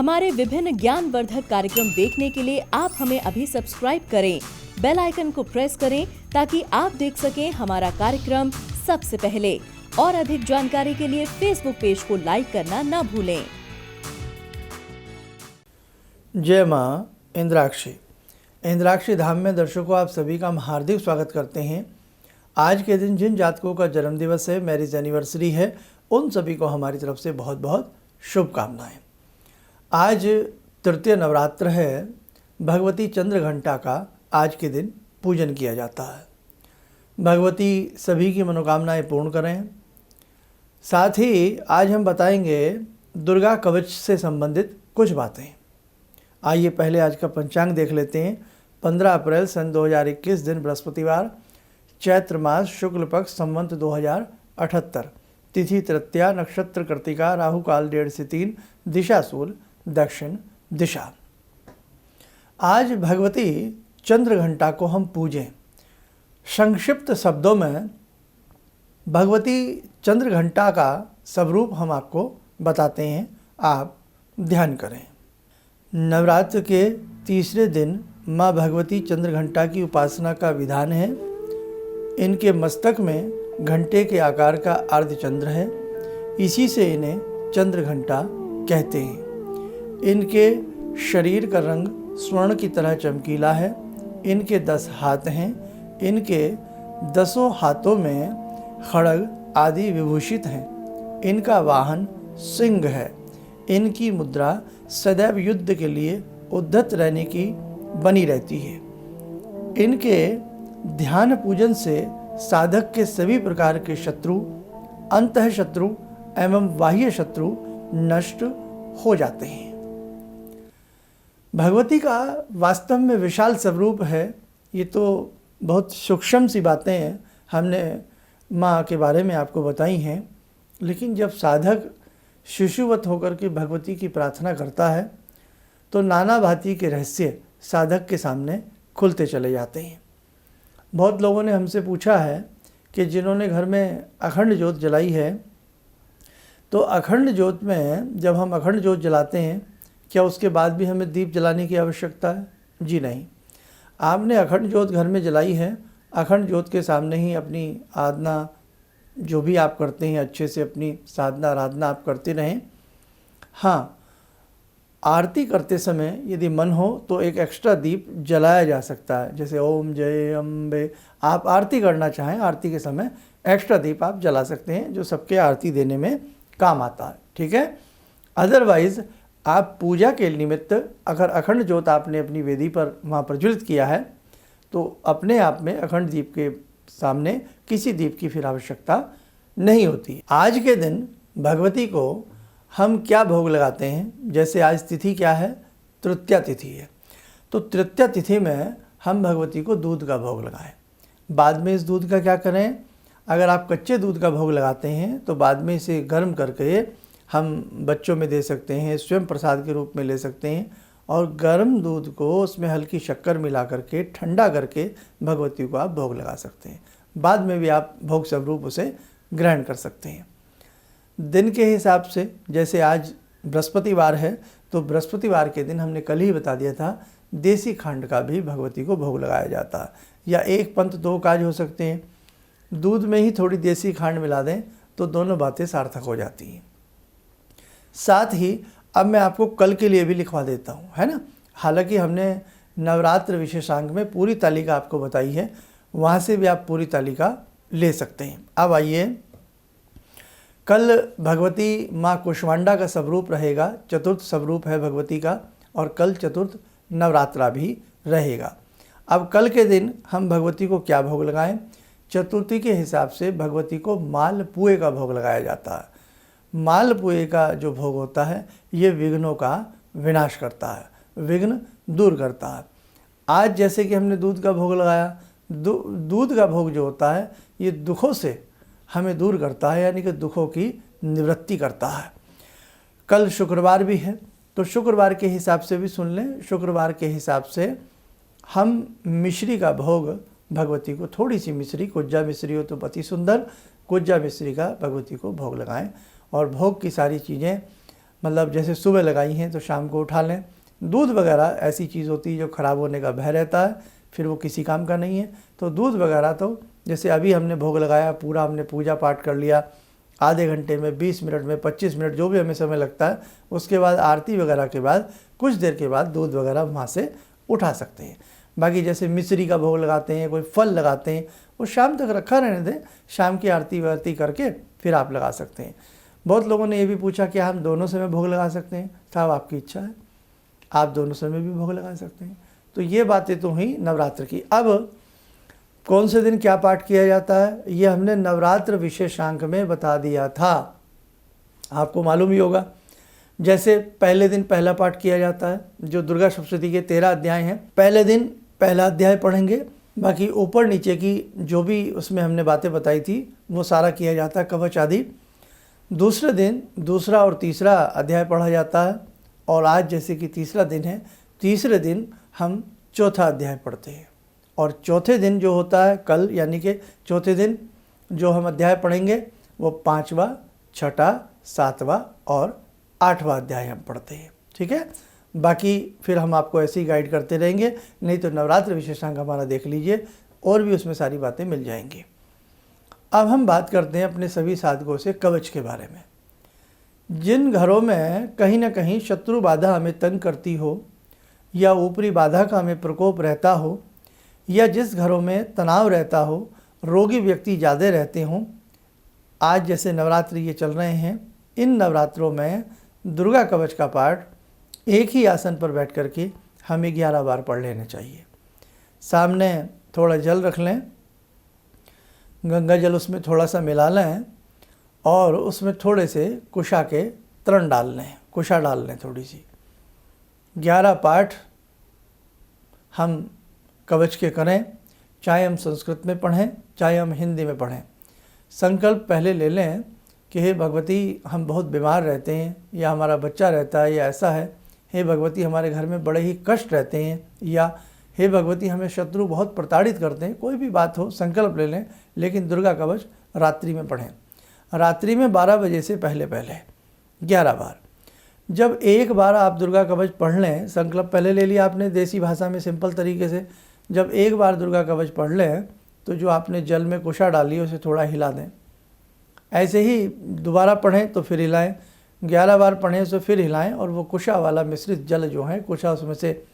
हमारे विभिन्न ज्ञानवर्धक कार्यक्रम देखने के लिए आप हमें अभी सब्सक्राइब करें, बेल आइकन को प्रेस करें ताकि आप देख सकें हमारा कार्यक्रम सबसे पहले। और अधिक जानकारी के लिए फेसबुक पेज को लाइक करना न भूलें। जय माँ इंद्राक्षी। इंद्राक्षी धाम में दर्शकों आप सभी का हम हार्दिक स्वागत करते हैं। आज के दिन जिन जातकों का जन्म दिवस है, मैरिज एनिवर्सरी है, उन सभी को हमारी तरफ से बहुत बहुत शुभकामनाएं। आज तृतीय नवरात्र है। भगवती चंद्रघंटा का आज के दिन पूजन किया जाता है। भगवती सभी की मनोकामनाएं पूर्ण करें। साथ ही आज हम बताएंगे दुर्गा कवच से संबंधित कुछ बातें। आइए पहले आज का पंचांग देख लेते हैं। 15 अप्रैल सन 2021 दिन बृहस्पतिवार, चैत्र मास शुक्ल पक्ष संवत 2078, तिथि तृतीया, नक्षत्र कृतिका, राहु काल 1:30 से 3, दिशा सूल दक्षिण दिशा। आज भगवती चंद्रघंटा को हम पूजें। संक्षिप्त शब्दों में भगवती चंद्रघंटा का स्वरूप हम आपको बताते हैं, आप ध्यान करें। नवरात्र के तीसरे दिन माँ भगवती चंद्रघंटा की उपासना का विधान है। इनके मस्तक में घंटे के आकार का अर्धचंद्र है, इसी से इन्हें चंद्रघंटा कहते हैं। इनके शरीर का रंग स्वर्ण की तरह चमकीला है। इनके 10 हाथ हैं। इनके 10 हाथों में खड्ग आदि विभूषित हैं। इनका वाहन सिंह है। इनकी मुद्रा सदैव युद्ध के लिए उद्धत रहने की बनी रहती है। इनके ध्यान पूजन से साधक के सभी प्रकार के शत्रु, अंतः शत्रु एवं बाह्य शत्रु नष्ट हो जाते हैं। भगवती का वास्तव में विशाल स्वरूप है। ये तो बहुत सूक्ष्म सी बातें हैं, हमने माँ के बारे में आपको बताई हैं। लेकिन जब साधक शिशुवत होकर के भगवती की प्रार्थना करता है तो नाना भांति के रहस्य साधक के सामने खुलते चले जाते हैं। बहुत लोगों ने हमसे पूछा है कि जिन्होंने घर में अखंड ज्योत जलाई है, तो अखंड ज्योत में जब हम अखंड ज्योत जलाते हैं, क्या उसके बाद भी हमें दीप जलाने की आवश्यकता है? जी नहीं। आपने अखंड ज्योत घर में जलाई है, अखंड ज्योत के सामने ही अपनी आराधना जो भी आप करते हैं अच्छे से अपनी साधना आराधना आप करते रहें। हाँ, आरती करते समय यदि मन हो तो एक एक्स्ट्रा दीप जलाया जा सकता है। जैसे ओम जय अम्बे, आप आरती करना चाहें, आरती के समय एक्स्ट्रा दीप आप जला सकते हैं, जो सबके आरती देने में काम आता है। ठीक है। अदरवाइज़ आप पूजा के निमित्त अगर अखंड ज्योत आपने अपनी वेदी पर वहाँ प्रज्वलित किया है तो अपने आप में अखंड दीप के सामने किसी दीप की फिर आवश्यकता नहीं होती। आज के दिन भगवती को हम क्या भोग लगाते हैं? जैसे आज तिथि क्या है? तृतीया तिथि है। तो तृतीया तिथि में हम भगवती को दूध का भोग लगाएं। बाद में इस दूध का क्या करें? अगर आप कच्चे दूध का भोग लगाते हैं तो बाद में इसे गर्म करके हम बच्चों में दे सकते हैं, स्वयं प्रसाद के रूप में ले सकते हैं, और गर्म दूध को उसमें हल्की शक्कर मिला करके ठंडा करके भगवती को आप भोग लगा सकते हैं। बाद में भी आप भोग स्वरूप उसे ग्रहण कर सकते हैं। दिन के हिसाब से जैसे आज बृहस्पतिवार है, तो बृहस्पतिवार के दिन हमने कल ही बता दिया था, देसी खंड का भी भगवती को भोग लगाया जाता है। या एक पंथ दो काज हो सकते हैं। दूध में ही थोड़ी देसी खंड मिला दें तो दोनों बातें सार्थक हो जाती हैं। साथ ही अब मैं आपको कल के लिए भी लिखवा देता हूँ, है ना। हालांकि हमने नवरात्र विशेषांक में पूरी तालिका आपको बताई है, वहाँ से भी आप पूरी तालिका ले सकते हैं। अब आइए, कल भगवती माँ कुष्मांडा का स्वरूप रहेगा, चतुर्थ स्वरूप है भगवती का, और कल चतुर्थ नवरात्रा भी रहेगा। अब कल के दिन हम भगवती को क्या भोग लगाएं? चतुर्थी के हिसाब से भगवती को मालपुए का भोग लगाया जाता है। मालपुए का जो भोग होता है ये विघ्नों का विनाश करता है, विघ्न दूर करता है। आज जैसे कि हमने दूध का भोग लगाया, दूध का भोग जो होता है ये दुखों से हमें दूर करता है, यानी कि दुखों की निवृत्ति करता है। कल शुक्रवार भी है, तो शुक्रवार के हिसाब से भी सुन लें। शुक्रवार के हिसाब से हम मिश्री का भोग भगवती को, थोड़ी सी मिश्री, कुज्जा मिश्री हो तो अति सुंदर, कुज्जा मिश्री का भगवती को भोग लगाएं। और भोग की सारी चीज़ें मतलब जैसे सुबह लगाई हैं तो शाम को उठा लें। दूध वगैरह ऐसी चीज़ होती है जो ख़राब होने का भय रहता है, फिर वो किसी काम का नहीं है। तो दूध वगैरह तो जैसे अभी हमने भोग लगाया, पूरा हमने पूजा पाठ कर लिया, आधे घंटे में, 20 मिनट में, 25 मिनट, जो भी हमें समय लगता है, उसके बाद आरती वगैरह के बाद कुछ देर के बाद दूध वगैरह वहाँ से उठा सकते हैं। बाकी जैसे मिश्री का भोग लगाते हैं, कोई फल लगाते हैं, वो शाम तक रखा रहने दें, शाम की आरती वारती करके फिर आप लगा सकते हैं। बहुत लोगों ने ये भी पूछा कि हम दोनों समय भोग लगा सकते हैं। साहब आपकी इच्छा है, आप दोनों समय भी भोग लगा सकते हैं। तो ये बातें तो हुई नवरात्र की। अब कौन से दिन क्या पाठ किया जाता है ये हमने नवरात्र विशेषांक में बता दिया था, आपको मालूम ही होगा। जैसे पहले दिन पहला पाठ किया जाता है, जो दुर्गा सप्तशती के 13 अध्याय हैं। पहले दिन पहला अध्याय पढ़ेंगे, बाकी ऊपर नीचे की जो भी उसमें हमने बातें बताई थी वो सारा किया जाता है, कवच आदि। दूसरे दिन दूसरा और तीसरा अध्याय पढ़ा जाता है, और आज जैसे कि तीसरा दिन है, तीसरे दिन हम चौथा अध्याय पढ़ते हैं। और चौथे दिन जो होता है कल, यानी कि चौथे दिन जो हम अध्याय पढ़ेंगे वो 5वां, 6वां, 7वां और 8वां अध्याय हम पढ़ते हैं। ठीक है, बाकी फिर हम आपको ऐसे ही गाइड करते रहेंगे। नहीं तो नवरात्र विशेषांक हमारा देख लीजिए, और भी उसमें सारी बातें मिल जाएंगी। अब हम बात करते हैं अपने सभी साधकों से कवच के बारे में। जिन घरों में कहीं ना कहीं शत्रु बाधा हमें तंग करती हो, या ऊपरी बाधा का हमें प्रकोप रहता हो, या जिस घरों में तनाव रहता हो, रोगी व्यक्ति ज़्यादा रहते हों, आज जैसे नवरात्रि ये चल रहे हैं, इन नवरात्रों में दुर्गा कवच का पाठ एक ही आसन पर बैठ कर के हमें 11 बार पढ़ लेना चाहिए। सामने थोड़ा जल रख लें, गंगा जल उसमें थोड़ा सा मिला लें, और उसमें थोड़े से कुशा के तरण डाल लें, कुशा डाल लें थोड़ी सी। 11 पाठ हम कवच के करें, चाहे हम संस्कृत में पढ़ें, चाहे हम हिंदी में पढ़ें। संकल्प पहले ले लें कि हे भगवती, हम बहुत बीमार रहते हैं, या हमारा बच्चा रहता है, या ऐसा है, हे भगवती हमारे घर में बड़े ही कष्ट रहते हैं, या हे भगवती हमें शत्रु बहुत प्रताड़ित करते हैं। कोई भी बात हो, संकल्प ले लें, लेकिन दुर्गा कवच रात्रि में पढ़ें। रात्रि में 12 बजे से पहले 11 बार। जब एक बार आप दुर्गा कवच पढ़ लें, संकल्प पहले ले लिया आपने देसी भाषा में सिंपल तरीके से, जब एक बार दुर्गा कवच पढ़ लें तो जो आपने जल में कुशा डाली है उसे थोड़ा हिला दें। ऐसे ही दोबारा पढ़ें तो फिर हिलाएं, 11 बार पढ़ें तो फिर हिलाएं, और वो कुशा वाला मिश्रित जल जो है, कुशा उसमें से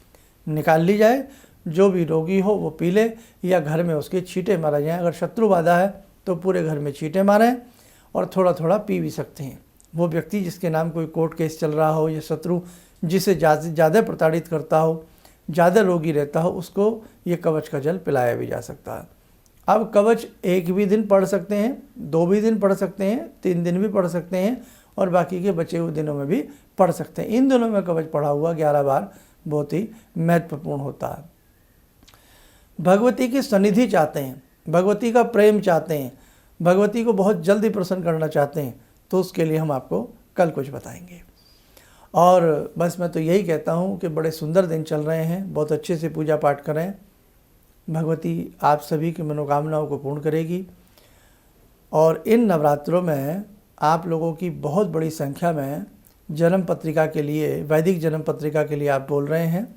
निकाल ली जाए। जो भी रोगी हो वो पी ले, या घर में उसके छींटे मारा जाए। अगर शत्रु बाधा है तो पूरे घर में छींटे मारें, और थोड़ा थोड़ा पी भी सकते हैं। वो व्यक्ति जिसके नाम कोई कोर्ट केस चल रहा हो, या शत्रु जिसे ज़्यादा प्रताड़ित करता हो, ज़्यादा रोगी रहता हो, उसको ये कवच का जल पिलाया भी जा सकता है। अब कवच एक भी दिन पढ़ सकते हैं, 2 भी दिन पढ़ सकते हैं, 3 दिन भी पढ़ सकते हैं, और बाकी के बचे हुए दिनों में भी पढ़ सकते हैं। इन दिनों में कवच पढ़ा हुआ 11 बार बहुत ही महत्वपूर्ण होता है। भगवती की सनिधि चाहते हैं, भगवती का प्रेम चाहते हैं, भगवती को बहुत जल्दी प्रसन्न करना चाहते हैं, तो उसके लिए हम आपको कल कुछ बताएंगे। और बस मैं तो यही कहता हूँ कि बड़े सुंदर दिन चल रहे हैं, बहुत अच्छे से पूजा पाठ करें। भगवती आप सभी की मनोकामनाओं को पूर्ण करेगी। और इन नवरात्रों में आप लोगों की बहुत बड़ी संख्या में जन्म पत्रिका के लिए, वैदिक जन्म पत्रिका के लिए आप बोल रहे हैं।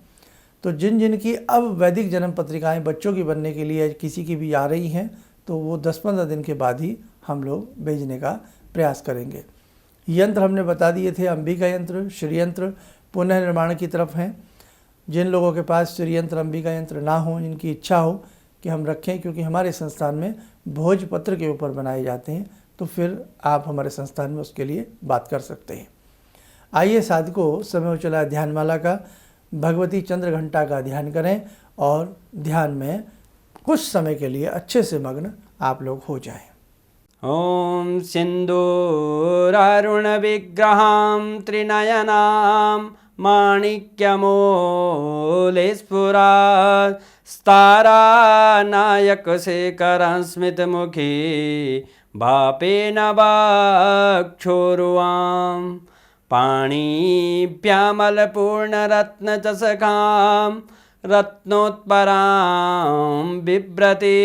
तो जिन जिन की अब वैदिक जन्म पत्रिकाएं बच्चों की बनने के लिए किसी की भी आ रही हैं, तो वो 10-15 दिन के बाद ही हम लोग भेजने का प्रयास करेंगे। यंत्र हमने बता दिए थे, अंबिका यंत्र, श्री यंत्र पुनः निर्माण की तरफ हैं। जिन लोगों के पास श्री यंत्र, अंबिका यंत्र ना हो, जिनकी इच्छा हो कि हम रखें, क्योंकि हमारे संस्थान में भोजपत्र के ऊपर बनाए जाते हैं, तो फिर आप हमारे संस्थान में उसके लिए बात कर सकते हैं। आइए साधकों, समय हो चला ध्यानमाला का। भगवती चंद्र घंटा का ध्यान करें, और ध्यान में कुछ समय के लिए अच्छे से मग्न आप लोग हो जाएं। ॐ सिन्दूरारुणविग्रहां त्रिनयनां माणिक्यमूलस्फुरात् स्तारानायकशेखरं स्मितमुखी भापेन वक्षोरुवां पाणिभ्यामलपूर्णरत्नचषकां रत्नोत्परां बिभ्रति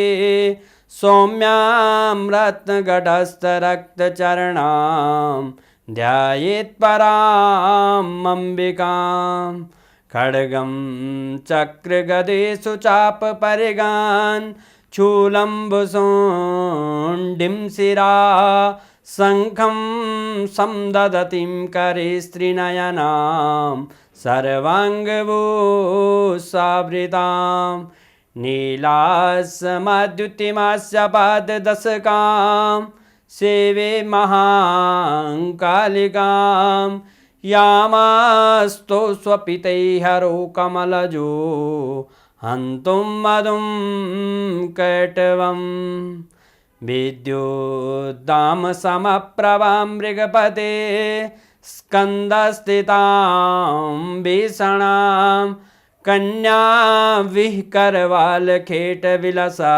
सौम्यां रत्नगटस्थरक्तचरणां ध्यायेत् पराम् अम्बिकां खड्गं चक्रगदेषु चापपरिगान् चूलम्बुसोण्डिं शिरा शङ्खं समदधतीं करे स्त्रीनयनां सर्वाङ्गभूषावृतां नीलासमद्युतिमास्य पाददशकां सेवे महाकालिकां यामास्तो स्वपितैहरो कमलजो हन्तुं मधुं कैटवम् विद्युद्दाम समप्रभां मृगपते स्कन्दस्थितां भीषणां कन्या विहकरवालखेटविलसा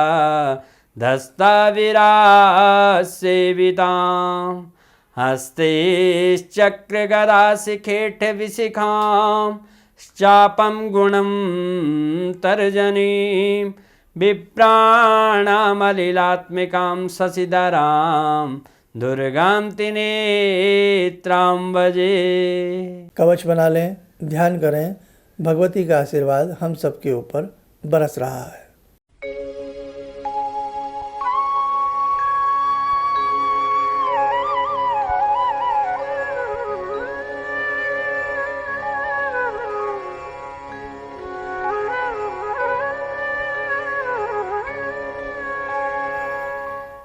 धस्ताविरासेवितां हस्तैश्चक्रगदाशिखेटविशिखां चापं गुणं तर्जनीं विप्राणामलिलात्मिकां शशिधरां दुर्गां त्रिनेत्रां भजे। कवच बना लें, ध्यान करें, भगवती का आशीर्वाद हम सबके ऊपर बरस रहा है।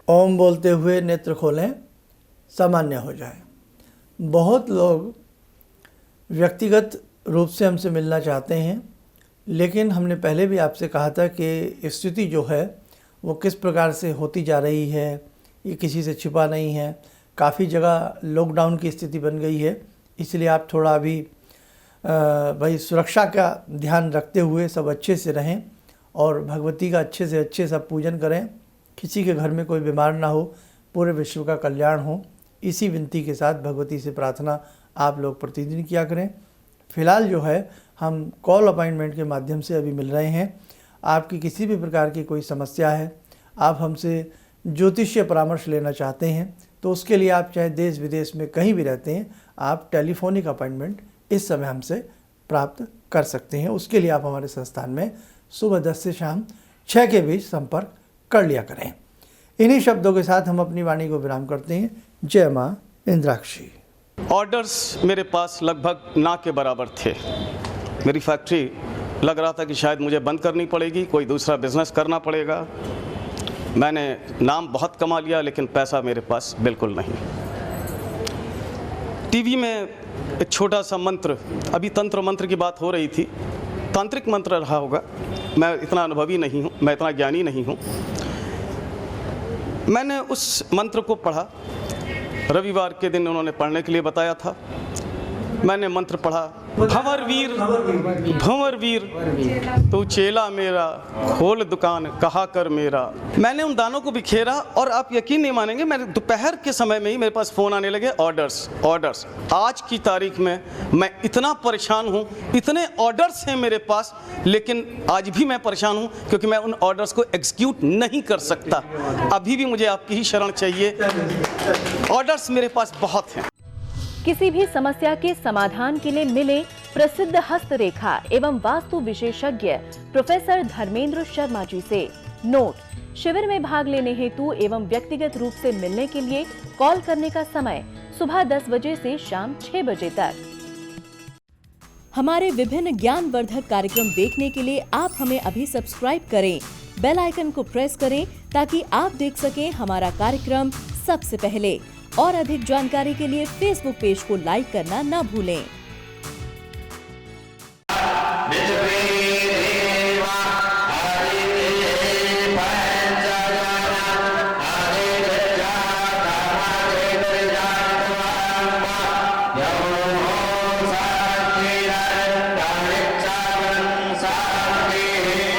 ओम बोलते हुए नेत्र खोलें, सामान्य हो जाए। बहुत लोग व्यक्तिगत रूप से हमसे मिलना चाहते हैं, लेकिन हमने पहले भी आपसे कहा था कि स्थिति जो है वो किस प्रकार से होती जा रही है, ये किसी से छिपा नहीं है। काफ़ी जगह लॉकडाउन की स्थिति बन गई है, इसलिए आप थोड़ा अभी भाई सुरक्षा का ध्यान रखते हुए सब अच्छे से रहें और भगवती का अच्छे से अच्छे सब पूजन करें। किसी के घर में कोई बीमार ना हो, पूरे विश्व का कल्याण हो, इसी विनती के साथ भगवती से प्रार्थना आप लोग प्रतिदिन किया करें। फ़िलहाल जो है हम कॉल अपॉइंटमेंट के माध्यम से अभी मिल रहे हैं। आपकी किसी भी प्रकार की कोई समस्या है, आप हमसे ज्योतिषीय परामर्श लेना चाहते हैं, तो उसके लिए आप चाहे देश विदेश में कहीं भी रहते हैं, आप टेलीफोनिक अपॉइंटमेंट इस समय हमसे प्राप्त कर सकते हैं। उसके लिए आप हमारे संस्थान में सुबह 10 से शाम 6 के बीच संपर्क कर लिया करें। इन्हीं शब्दों के साथ हम अपनी वाणी को विराम करते हैं। जय माँ इंद्राक्षी। ऑर्डर्स मेरे पास लगभग ना के बराबर थे। मेरी फैक्ट्री लग रहा था कि शायद मुझे बंद करनी पड़ेगी, कोई दूसरा बिजनेस करना पड़ेगा। मैंने नाम बहुत कमा लिया, लेकिन पैसा मेरे पास बिल्कुल नहीं। टीवी में एक छोटा सा मंत्र, अभी तंत्र मंत्र की बात हो रही थी, तांत्रिक मंत्र रहा होगा, मैं इतना अनुभवी नहीं हूँ, मैं इतना ज्ञानी नहीं हूँ। मैंने उस मंत्र को पढ़ा, रविवार के दिन उन्होंने पढ़ने के लिए बताया था। मैंने मंत्र पढ़ा, भंवर वीर तू चेला मेरा, खोल दुकान कहा कर मेरा। मैंने उन दानों को बिखेरा और आप यकीन नहीं मानेंगे, मैंने दोपहर के समय में ही मेरे पास फ़ोन आने लगे, ऑर्डर्स। आज की तारीख में मैं इतना परेशान हूँ, इतने ऑर्डर्स हैं मेरे पास, लेकिन आज भी मैं परेशान हूँ क्योंकि मैं उन ऑर्डर्स को एग्जीक्यूट नहीं कर सकता। अभी भी मुझे आपकी ही शरण चाहिए। ऑर्डर्स मेरे पास बहुत हैं। किसी भी समस्या के समाधान के लिए मिले प्रसिद्ध हस्तरेखा एवं वास्तु विशेषज्ञ प्रोफेसर धर्मेंद्र शर्मा जी से। नोट: शिविर में भाग लेने हेतु एवं व्यक्तिगत रूप से मिलने के लिए कॉल करने का समय सुबह 10 बजे से शाम 6 बजे तक। हमारे विभिन्न ज्ञानवर्धक कार्यक्रम देखने के लिए आप हमें अभी सब्सक्राइब करें, बेल आइकन को प्रेस करें ताकि आप देख सकें हमारा कार्यक्रम सबसे पहले। और अधिक जानकारी के लिए फेसबुक पेज को लाइक करना न भूलें।